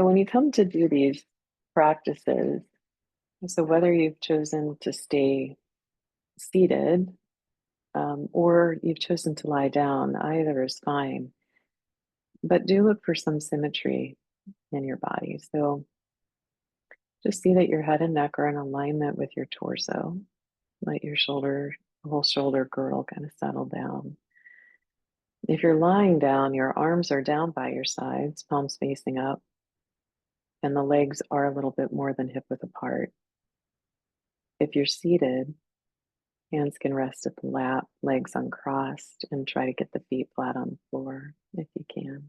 So when you come to do these practices, so whether you've chosen to stay seated or you've chosen to lie down, either is fine. But do look for some symmetry in your body. So just see that your head and neck are in alignment with your torso. Let your the whole shoulder girdle kind of settle down. If you're lying down, your arms are down by your sides, palms facing up, and the legs are a little bit more than hip width apart. If you're seated, hands can rest at the lap, legs uncrossed, and try to get the feet flat on the floor if you can.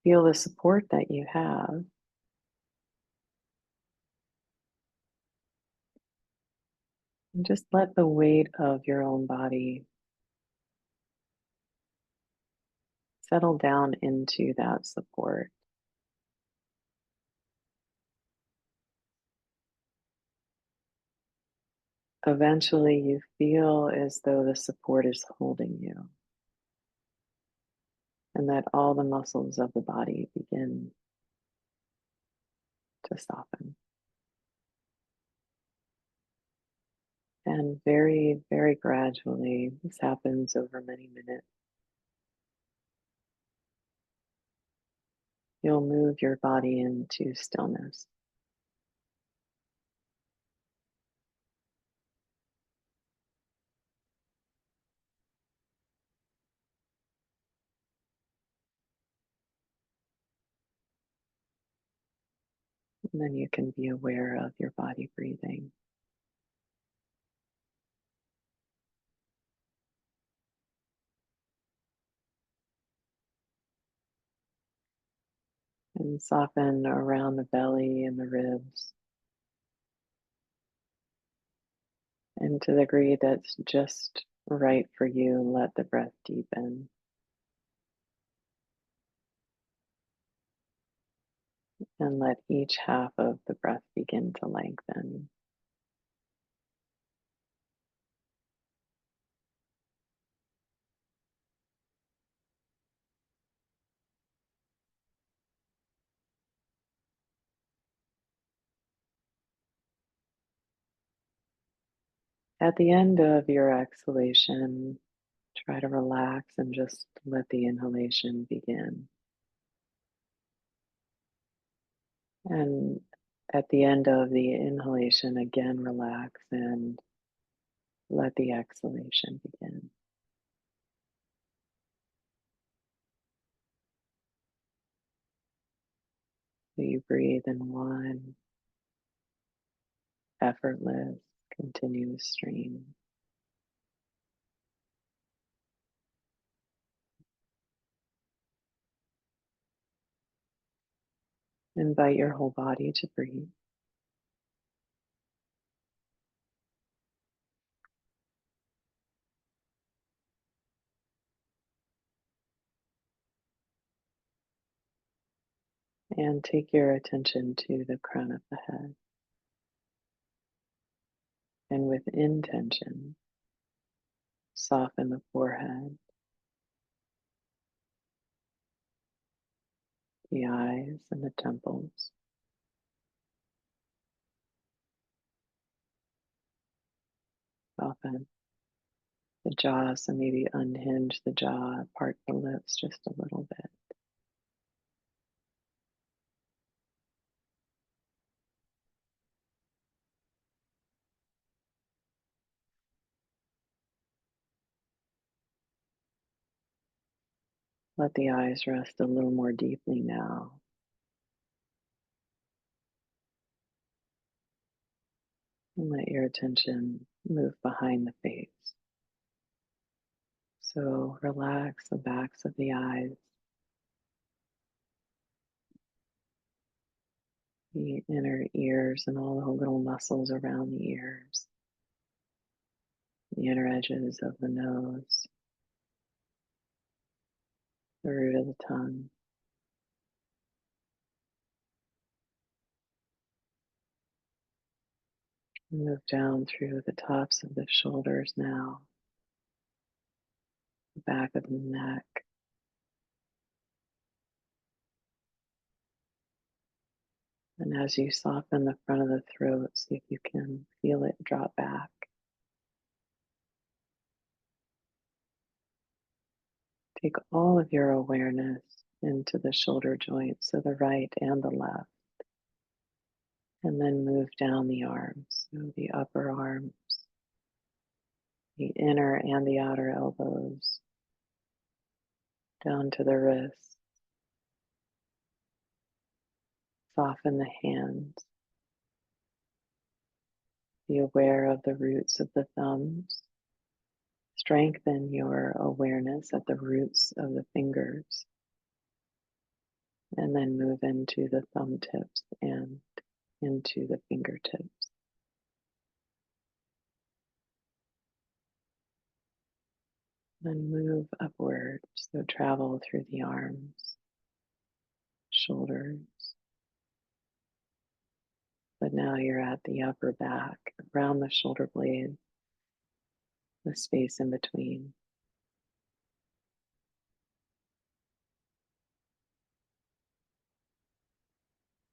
Feel the support that you have. And just let the weight of your own body settle down into that support. Eventually, you feel as though the support is holding you and that all the muscles of the body begin to soften. And very, very gradually, this happens over many minutes. You'll move your body into stillness. And then you can be aware of your body breathing. And soften around the belly and the ribs. And to the degree that's just right for you, let the breath deepen. And let each half of the breath begin to lengthen. At the end of your exhalation, try to relax and just let the inhalation begin. And at the end of the inhalation, again, relax and let the exhalation begin. So you breathe in one effortless, continuous stream. Invite your whole body to breathe. And take your attention to the crown of the head. And with intention, soften the forehead, the eyes, and the temples. Soften the jaw, so maybe unhinge the jaw, part the lips just a little bit. Let the eyes rest a little more deeply now. And let your attention move behind the face. So relax the backs of the eyes, the inner ears, and all the little muscles around the ears, the inner edges of the nose, the root of the tongue. Move down through the tops of the shoulders now, the back of the neck, And as you soften the front of the throat, see if you can feel it drop back. Take all of your awareness into the shoulder joints, so the right and the left, and then move down the arms, so the upper arms, the inner and the outer elbows, down to the wrists. Soften the hands. Be aware of the roots of the thumbs. Strengthen your awareness at the roots of the fingers, and then move into the thumb tips and into the fingertips. Then move upward, so travel through the arms, shoulders. But now you're at the upper back, around the shoulder blade, the space in between.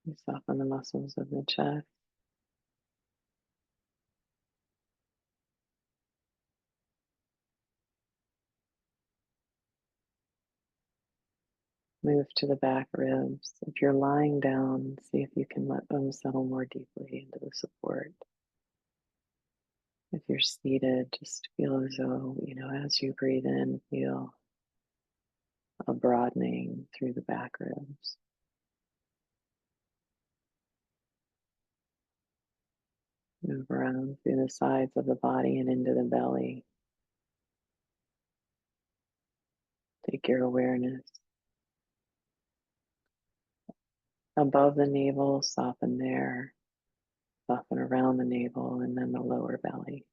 You soften the muscles of the chest. Move to the back ribs. If you're lying down, see if you can let them settle more deeply into the support. If you're seated, just feel as though, as you breathe in, feel a broadening through the back ribs. Move around through the sides of the body and into the belly. Take your awareness above the navel, soften there, soften around the navel, and then the lower belly.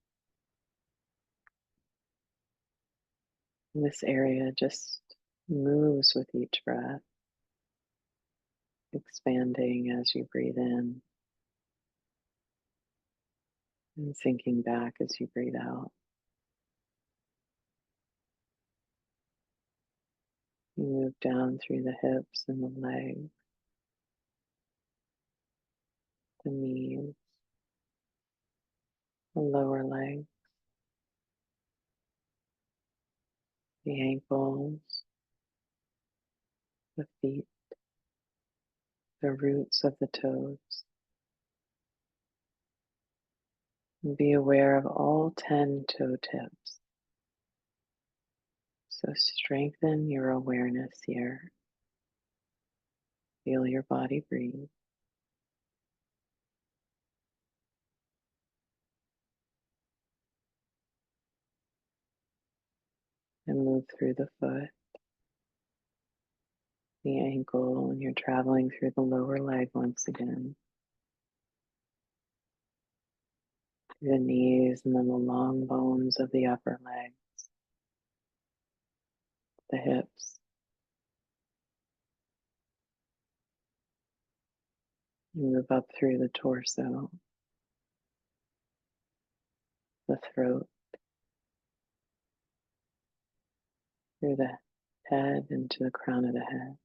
And this area just moves with each breath, expanding as you breathe in and sinking back as you breathe out. You move down through the hips and the legs, the knees, the lower legs, the ankles, the feet, the roots of the toes. And be aware of all 10 toe tips. So strengthen your awareness here. Feel your body breathe. And move through the foot, the ankle, and you're traveling through the lower leg once again. The knees and then the long bones of the upper leg, the hips. You move up through the torso, the throat, through the head into the crown of the head.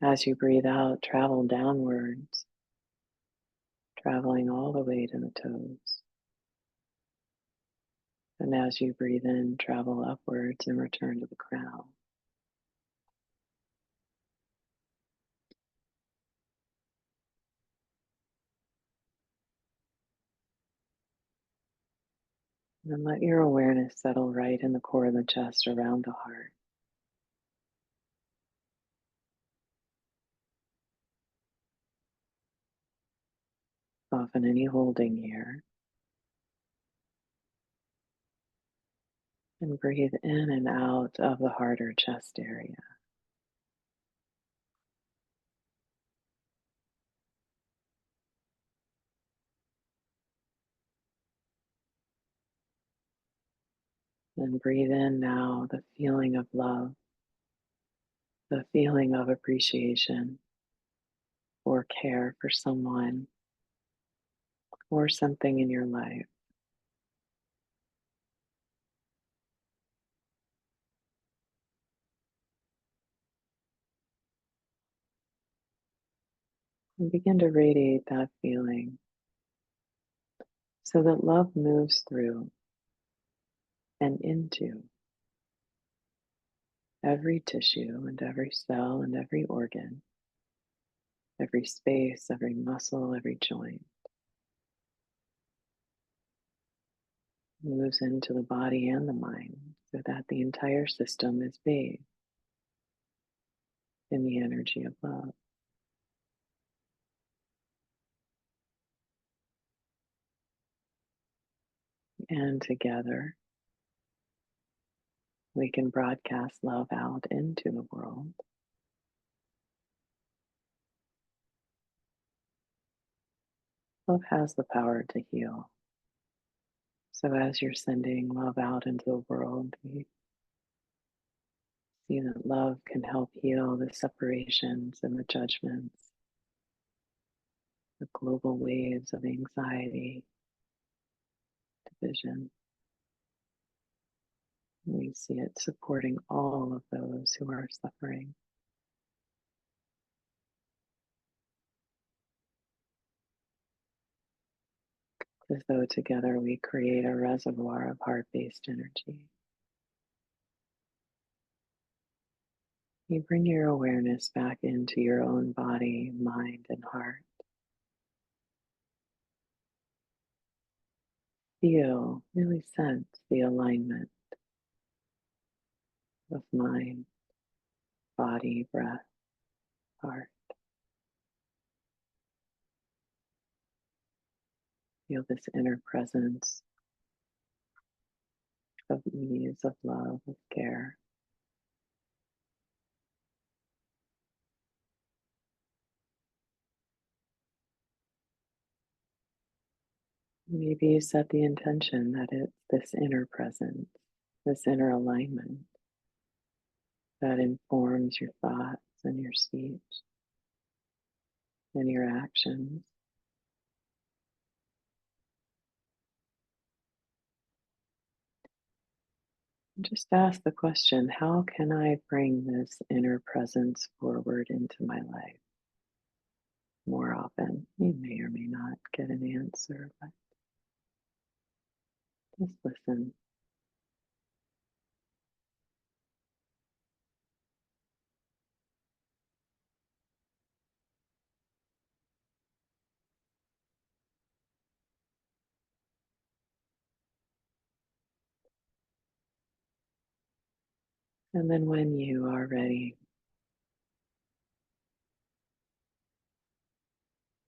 As you breathe out, travel downwards, traveling all the way to the toes. And as you breathe in, travel upwards and return to the crown. And let your awareness settle right in the core of the chest around the heart. Soften any holding here. And breathe in and out of the heart or chest area. And breathe in now the feeling of love, the feeling of appreciation or care for someone or something in your life. And begin to radiate that feeling so that love moves through and into every tissue and every cell and every organ, every space, every muscle, every joint. Moves into the body and the mind so that the entire system is bathed in the energy of love. And together, we can broadcast love out into the world. Love has the power to heal. So as you're sending love out into the world, we see that love can help heal the separations and the judgments, the global waves of anxiety, division. We see it supporting all of those who are suffering. As though together we create a reservoir of heart-based energy. You bring your awareness back into your own body, mind, and heart. Feel, really sense the alignment of mind, body, breath, heart. Feel this inner presence of ease, of love, of care. Maybe you set the intention that it's this inner presence, this inner alignment that informs your thoughts and your speech and your actions. Just ask the question, how can I bring this inner presence forward into my life more often? You may or may not get an answer, but just listen. And then when you are ready,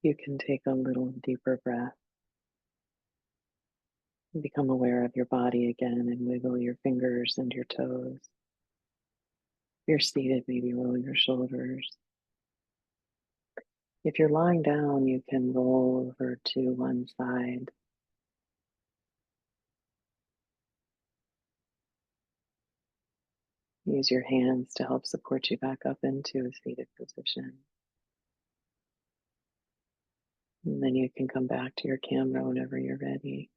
you can take a little deeper breath and become aware of your body again and wiggle your fingers and your toes. If you're seated, maybe roll your shoulders. If you're lying down, you can roll over to one side. Use your hands to help support you back up into a seated position. And then you can come back to your camera whenever you're ready.